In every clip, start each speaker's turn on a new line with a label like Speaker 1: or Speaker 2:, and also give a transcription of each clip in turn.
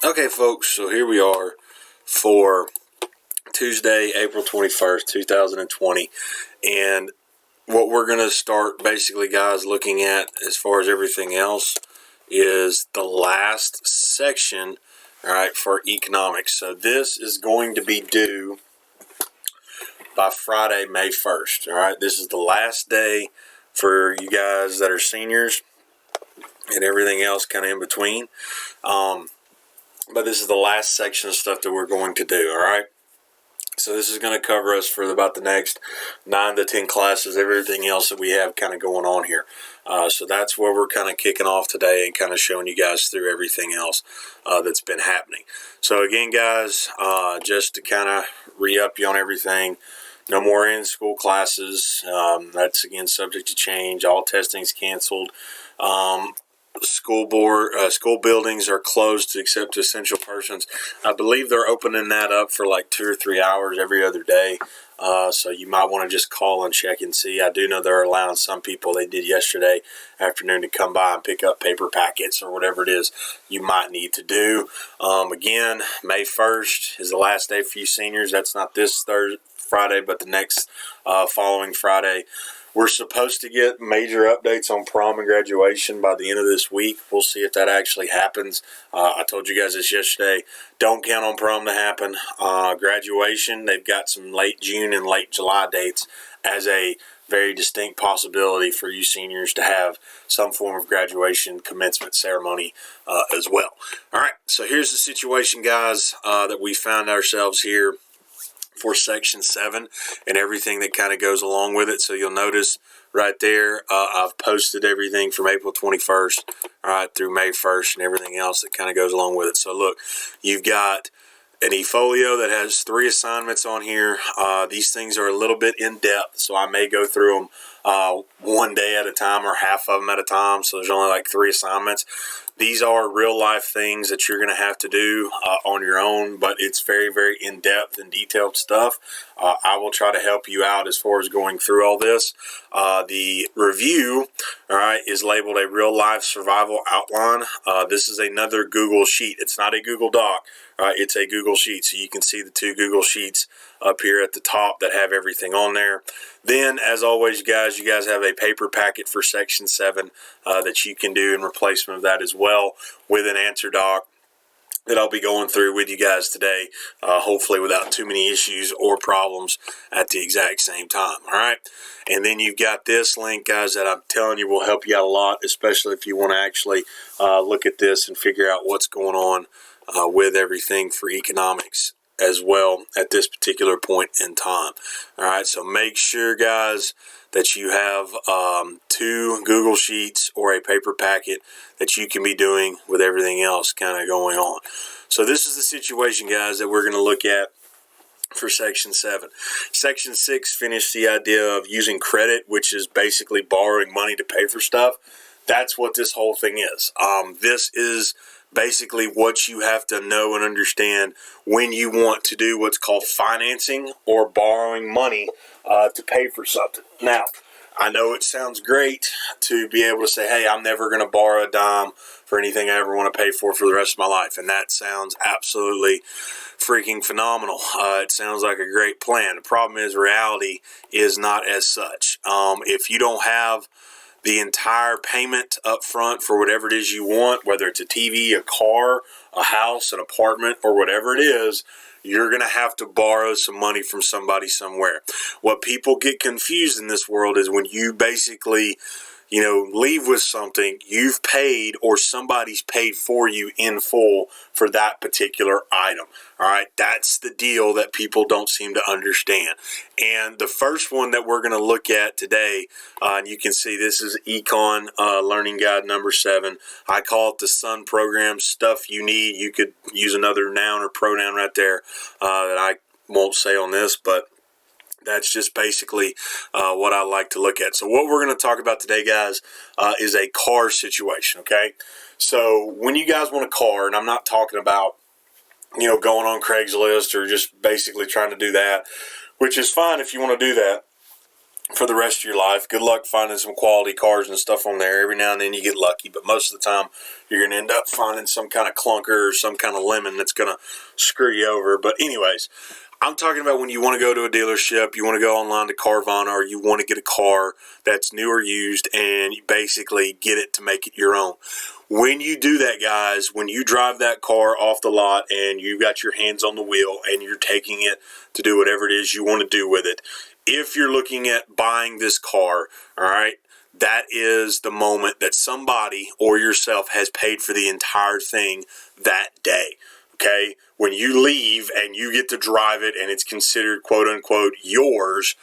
Speaker 1: Okay, folks, so here we are for Tuesday, April 21st, 2020. And what we're going to start basically, guys, looking at as far as everything else is the last section, all right, for economics. So this is going to be due by Friday, May 1st, all right? This is the last day for you guys that are seniors and everything else kind of in between. But this is the last section of stuff that we're going to do, all right? So this is going to cover us for about the next 9 to 10 classes, everything else that we have kind of going on here. So that's where we're kind of kicking off today and kind of showing you guys through everything else that's been happening. So again, guys, just to kind of re-up you on everything, no more in-school classes. That's, again, subject to change. All testing's canceled. School buildings are closed to accept essential persons. I believe they're opening that up for like 2 or 3 hours every other day. So you might want to just call and check and see. I do know they're allowing some people, they did yesterday afternoon, to come by and pick up paper packets or whatever it is you might need to do. Again, May 1st is the last day for you seniors. That's not this Friday, but the next following Friday. We're supposed to get major updates on prom and graduation by the end of this week. We'll see if that actually happens. I told you guys this yesterday. Don't count on prom to happen. Graduation, they've got some late June and late July dates as a very distinct possibility for you seniors to have some form of graduation commencement ceremony as well. All right, so here's the situation, guys, that we found ourselves here for Section 7 and everything that kind of goes along with it. So you'll notice right there, I've posted everything from April 21st, all right, through May 1st and everything else that kind of goes along with it. So look, you've got an e-folio that has 3 assignments on here. These things are a little bit in depth, so I may go through them one day at a time or half of them at a time. So there's only like 3 assignments. These are real life things that you're going to have to do on your own, but it's very, very in-depth and detailed stuff. I will try to help you out as far as going through all this. The review, all right, is labeled a real life survival outline. This is another Google sheet. It's not a Google Doc. It's a Google Sheet, so you can see the 2 Google Sheets up here at the top that have everything on there. Then, as always, you guys have a paper packet for Section 7 that you can do in replacement of that as well, with an answer doc that I'll be going through with you guys today, hopefully without too many issues or problems at the exact same time, all right? And then you've got this link, guys, that I'm telling you will help you out a lot, especially if you want to actually look at this and figure out what's going on with everything for economics as well at this particular point in time. All right, so make sure, guys, that you have 2 Google Sheets or a paper packet that you can be doing with everything else kind of going on. So this is the situation, guys, that we're going to look at for Section 7. Section 6 finished the idea of using credit, which is basically borrowing money to pay for stuff. That's what this whole thing is. This is basically what you have to know and understand when you want to do what's called financing or borrowing money to pay for something. Now, I know it sounds great to be able to say, hey, I'm never going to borrow a dime for anything I ever want to pay for the rest of my life. And that sounds absolutely freaking phenomenal. It sounds like a great plan. The problem is reality is not as such. If you don't have the entire payment up front for whatever it is you want, whether it's a TV, a car, a house, an apartment, or whatever it is, you're going to have to borrow some money from somebody somewhere. What people get confused in this world is when you basically, leave with something, you've paid or somebody's paid for you in full for that particular item. All right, that's the deal that people don't seem to understand. And the first one that we're going to look at today, and you can see this is Econ Learning Guide number 7. I call it the SUN program, stuff you need. You could use another noun or pronoun right there that I won't say on this, but that's just basically what I like to look at. So what we're going to talk about today, guys, is a car situation, okay? So when you guys want a car, and I'm not talking about, going on Craigslist or just basically trying to do that, which is fine if you want to do that. for the rest of your life. Good luck finding some quality cars and stuff on there. Every now and then you get lucky, but most of the time you're going to end up finding some kind of clunker or some kind of lemon that's going to screw you over. But anyways, I'm talking about when you want to go to a dealership, you want to go online to Carvana, or you want to get a car that's new or used and you basically get it to make it your own. When you do that, guys, when you drive that car off the lot and you got your hands on the wheel and you're taking it to do whatever it is you want to do with it, if you're looking at buying this car, all right, that is the moment that somebody or yourself has paid for the entire thing that day. Okay, when you leave and you get to drive it and it's considered quote unquote yours,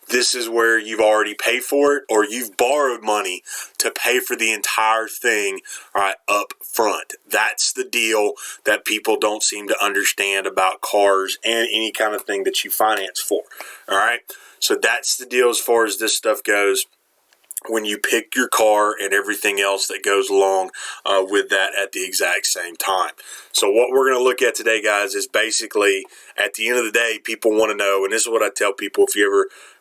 Speaker 1: this is where you've already paid for it, or you've borrowed money to pay for the entire thing, all right, up front. That's the deal that people don't seem to understand about cars and any kind of thing that you finance for. All right, so that's the deal as far as this stuff goes. When you pick your car and everything else that goes along with that at the exact same time. So what we're going to look at today, guys, is basically at the end of the day, people want to know, and this is what I tell people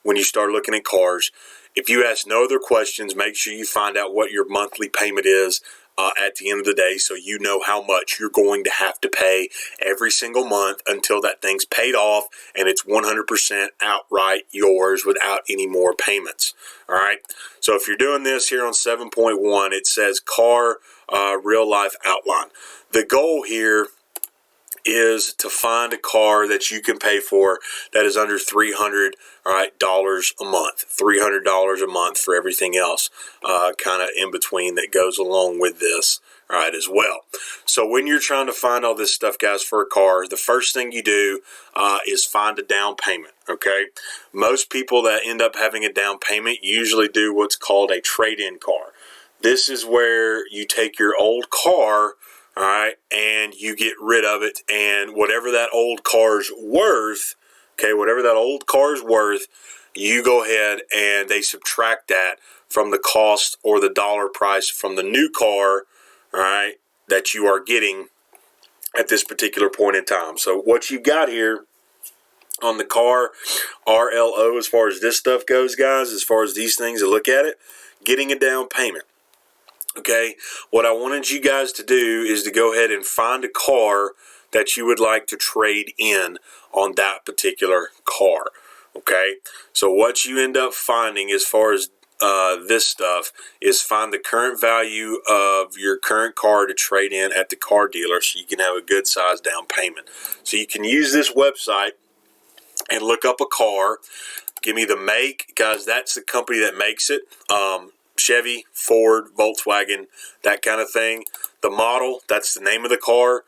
Speaker 1: when you start looking at cars, if you ask no other questions, make sure you find out what your monthly payment is at the end of the day, so you know how much you're going to have to pay every single month until that thing's paid off and it's 100% outright yours without any more payments. All right. So if you're doing this here on 7.1, it says car real life outline. The goal here is to find a car that you can pay for that is under $300 a month. $300 a month for everything else kind of in between that goes along with this, all right, as well. So when you're trying to find all this stuff, guys, for a car, the first thing you do is find a down payment, okay? Most people that end up having a down payment usually do what's called a trade-in car. This is where you take your old car, all right, and you get rid of it, and whatever that old car's worth, okay, whatever that old car's worth, you go ahead and they subtract that from the cost or the dollar price from the new car, all right, that you are getting at this particular point in time. So what you got here on the car RLO, as far as this stuff goes, guys, as far as these things to look at it, getting a down payment. Okay, what I wanted you guys to do is to go ahead and find a car that you would like to trade in on that particular car. Okay, so what you end up finding as far as this stuff is find the current value of your current car to trade in at the car dealer so you can have a good size down payment. So you can use this website and look up a car. Give me the make, guys, that's the company that makes it. Chevy, Ford, Volkswagen, that kind of thing. The model, that's the name of the car.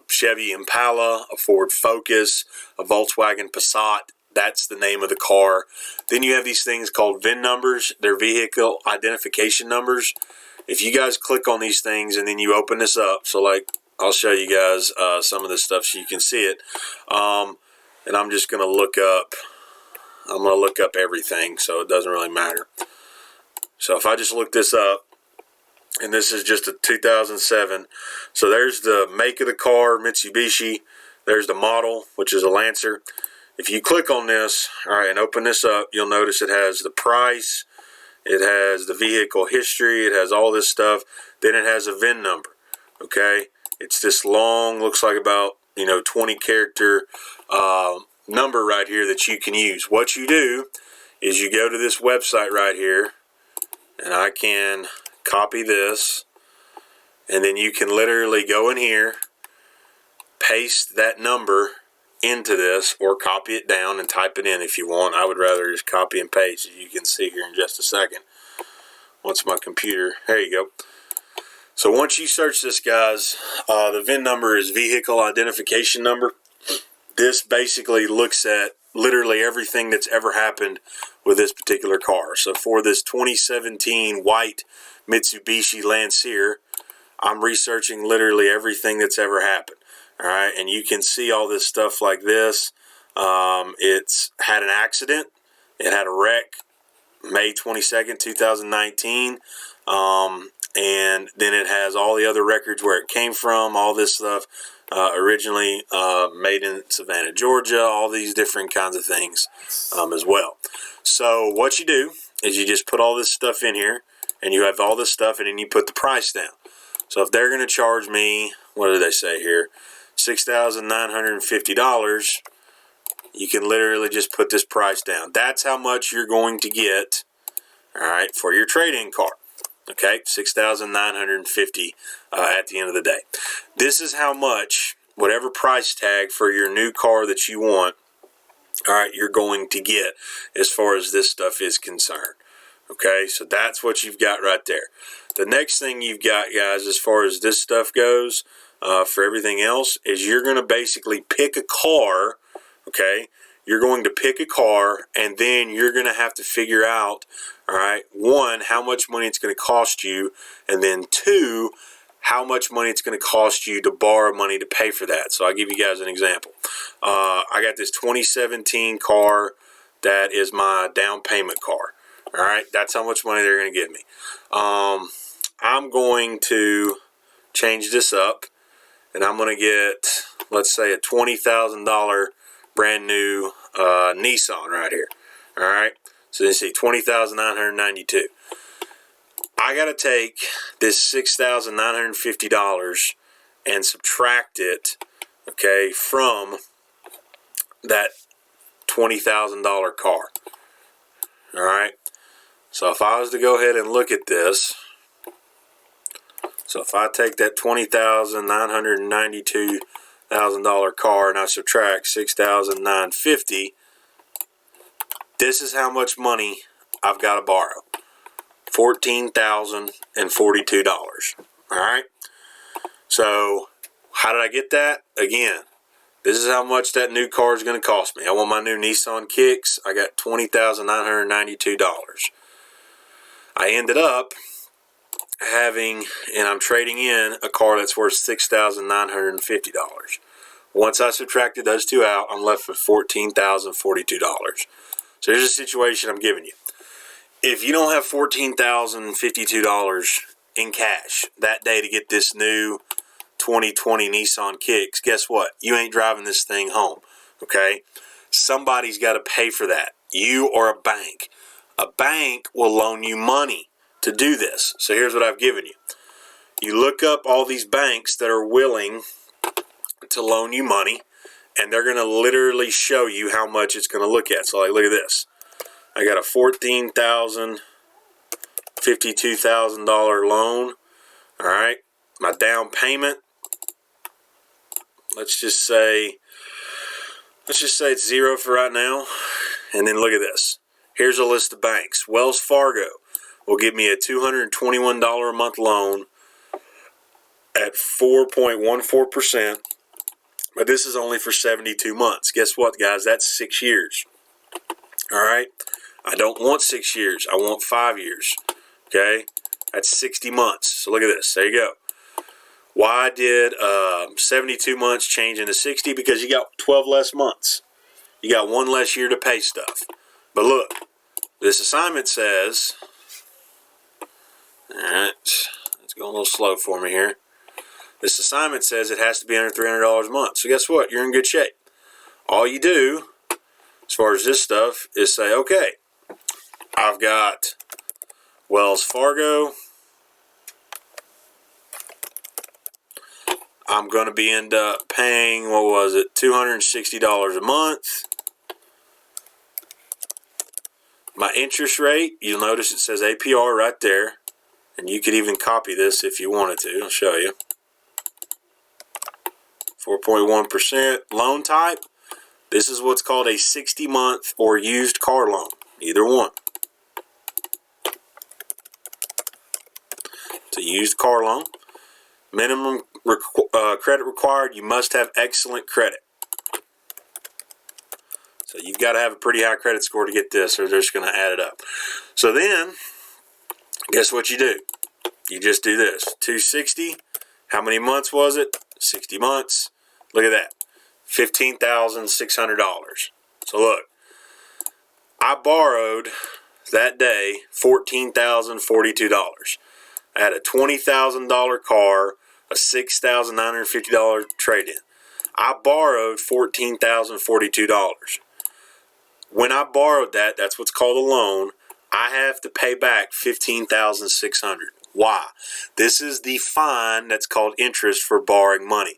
Speaker 1: Chevy Impala, a Ford Focus, a Volkswagen Passat, that's the name of the car. Then you have these things called VIN numbers. They're vehicle identification numbers. If you guys click on these things and then you open this up, so like I'll show you guys some of this stuff so you can see it. And I'm just going to look up, everything, so it doesn't really matter. So if I just look this up, and this is just a 2007, so there's the make of the car, Mitsubishi. There's the model, which is a Lancer. If you click on this, all right, and open this up, you'll notice it has the price, it has the vehicle history, it has all this stuff. Then it has a VIN number, okay? It's this long, looks like about 20 character number right here that you can use. What you do is you go to this website right here, and I can copy this, and then you can literally go in here, paste that number into this, or copy it down and type it in if you want. I would rather just copy and paste, as you can see here in just a second. Once my computer, there you go. So once you search this, guys, the VIN number is vehicle identification number. This basically looks at literally everything that's ever happened with this particular car. So for this 2017 white Mitsubishi Lancer, I'm researching literally everything that's ever happened. All right, and you can see all this stuff like this. It's had an accident. It had a wreck May 22nd, 2019. And then it has all the other records where it came from, all this stuff. Originally made in Savannah, Georgia, all these different kinds of things as well. So what you do is you just put all this stuff in here, and you have all this stuff, and then you put the price down. So if they're going to charge me, what do they say here, $6,950, you can literally just put this price down. That's how much you're going to get, all right, for your trade-in car. Okay, $6,950 at the end of the day. This is how much, whatever price tag for your new car that you want, all right, you're going to get as far as this stuff is concerned. Okay, so that's what you've got right there. The next thing you've got, guys, as far as this stuff goes, for everything else, is you're going to basically pick a car, okay? You're going to pick a car, and then you're going to have to figure out, all right, one, how much money it's going to cost you, and then two, how much money it's going to cost you to borrow money to pay for that. So I'll give you guys an example. I got this 2017 car that is my down payment car. All right, that's how much money they're going to give me. I'm going to change this up, and I'm going to get, let's say, a $20,000 brand new Nissan right here. All right, so you see $20,992. I got to take this $6,950 and subtract it, okay, from that $20,000 car. All right. So if I was to go ahead and look at this, so if I take that $20,992,000 car and I subtract $6,950, this is how much money I've got to borrow. $14,042. All right. So how did I get that? Again, this is how much that new car is going to cost me. I want my new Nissan Kicks. I got $20,992. I ended up having, and I'm trading in a car that's worth $6,950. Once I subtracted those two out, I'm left with $14,042. So here's a situation I'm giving you. If you don't have $14,052 in cash that day to get this new 2020 Nissan Kicks, guess what? You ain't driving this thing home, okay? Somebody's got to pay for that, you or a bank. A bank will loan you money to do this. So here's what I've given you. You look up all these banks that are willing to loan you money, and they're going to literally show you how much it's going to look at. So like, look at this. I got a $14,000, $52,000 loan. All right. My down payment, let's just say it's zero for right now. And then look at this. Here's a list of banks. Wells Fargo will give me a $221 a month loan at 4.14%. But this is only for 72 months. Guess what, guys? That's 6 years. All right. I don't want 6 years. I want 5 years. Okay. That's 60 months. So look at this. There you go. Why did 72 months change into 60? Because you got 12 less months. You got one less year to pay stuff. But look, this assignment says, all right, it's going a little slow for me here. This assignment says it has to be under $300 a month. So guess what? You're in good shape. All you do, as far as this stuff, is say, okay, I've got Wells Fargo. I'm going to end up paying, what was it, $260 a month. My interest rate, you'll notice it says APR right there. And you could even copy this if you wanted to. I'll show you. 4.1%. Loan type, this is what's called a 60-month or used car loan. Either one. It's a used car loan. Minimum credit required, you must have excellent credit. So you've got to have a pretty high credit score to get this, or they're just going to add it up. So then, guess what you do? You just do this. 260. How many months was it? 60 months. Look at that. $15,600. So look, I borrowed that day $14,042. I had a $20,000 car, a $6,950 trade-in. I borrowed $14,042. when I borrowed that, that's what's called a loan, I have to pay back $15,600. Why? This is the fine that's called interest for borrowing money.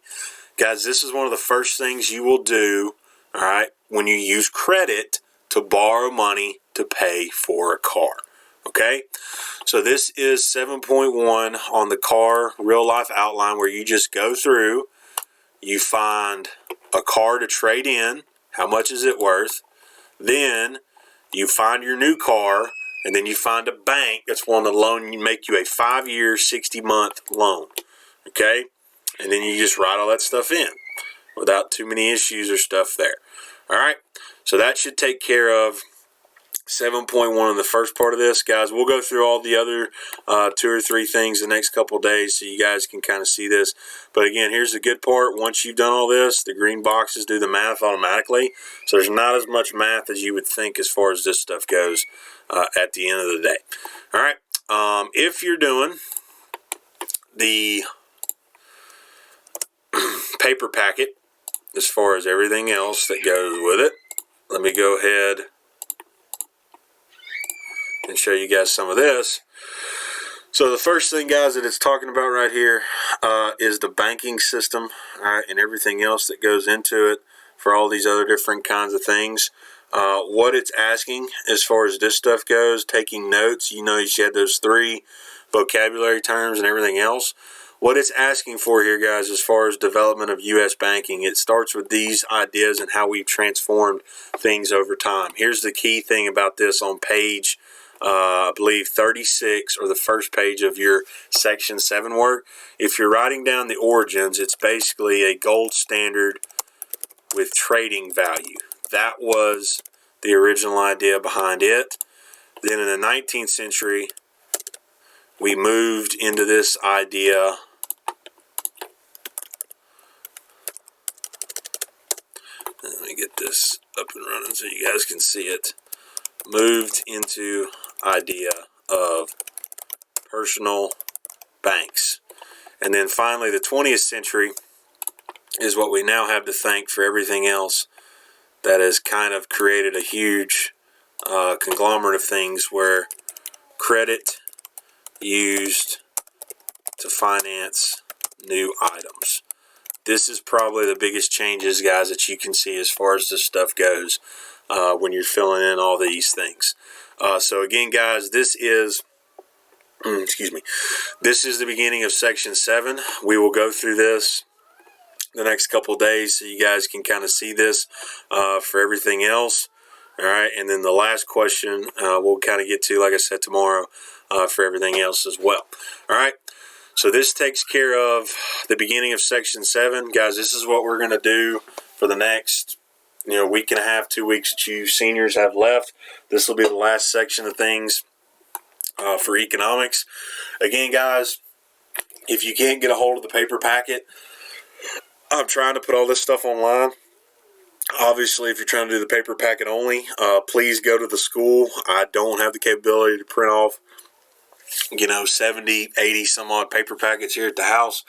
Speaker 1: Guys, this is one of the first things you will do, all right, when you use credit to borrow money to pay for a car. Okay? So this is 7.1 on the car real life outline, where you just go through, you find a car to trade in, how much is it worth, then you find your new car, and then you find a bank that's willing to loan you, make you a 5-year, 60-month loan. Okay? And then you just write all that stuff in without too many issues or stuff there. All right? So that should take care of 7.1 in the first part of this. Guys, we'll go through all the other 2 or 3 things the next couple of days so you guys can kind of see this. But again, here's the good part. Once you've done all this, the green boxes do the math automatically. So there's not as much math as you would think as far as this stuff goes at the end of the day. All right. If you're doing the paper packet, as far as everything else that goes with it, let me go ahead and show you guys some of this. So the first thing, guys, that it's talking about right here is the banking system, all right, and everything else that goes into it for all these other different kinds of things. What it's asking as far as this stuff goes, taking notes, you know, you had those 3 vocabulary terms and everything else. What it's asking for here, guys, as far as development of U.S. banking, it starts with these ideas and how we've transformed things over time. Here's the key thing about this on page, I believe, 36, or the first page of your Section 7 work. If you're writing down the origins, it's basically a gold standard with trading value. That was the original idea behind it. Then in the 19th century, we moved into this idea . Let me get this up and running so you guys can see it. Moved into idea of personal banks. And then finally, the 20th century is what we now have to thank for everything else that has kind of created a huge conglomerate of things where credit used to finance new items. This is probably the biggest changes, guys, that you can see as far as this stuff goes when you're filling in all these things. So again, guys, this is this is the beginning of Section 7. We will go through this the next couple of days so you guys can kind of see this for everything else. All right, and then the last question we'll kind of get to, like I said, tomorrow for everything else as well. All right, so this takes care of the beginning of Section 7. Guys, this is what we're going to do for the next week and a half, 2 weeks that you seniors have left. This will be the last section of things for economics. Again, guys, if you can't get a hold of the paper packet, I'm trying to put all this stuff online. Obviously, if you're trying to do the paper packet only, please go to the school. I don't have the capability to print off 70, 80 some odd paper packets here at the house.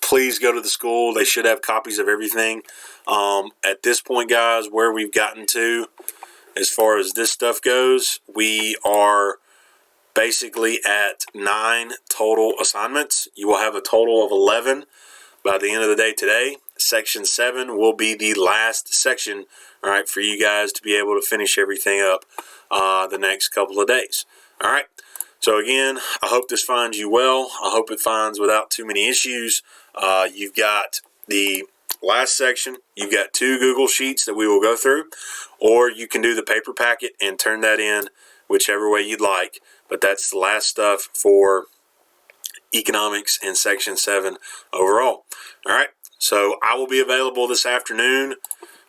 Speaker 1: Please go to the school. They should have copies of everything. At this point, guys, where we've gotten to as far as this stuff goes, we are basically at 9 total assignments. You will have a total of 11 by the end of the day today. Section 7 will be the last section, all right, for you guys to be able to finish everything up the next couple of days. All right. So again, I hope this finds you well. I hope it finds without too many issues. You've got the last section. You've got 2 Google Sheets that we will go through, or you can do the paper packet and turn that in whichever way you'd like. But that's the last stuff for economics and Section 7 overall. All right. So I will be available this afternoon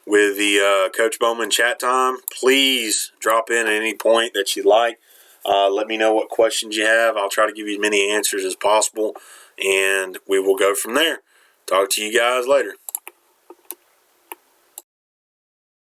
Speaker 1: with the Coach Bowman chat time. Please drop in at any point that you'd like. Let me know what questions you have. I'll try to give you as many answers as possible, and we will go from there. Talk to you guys later.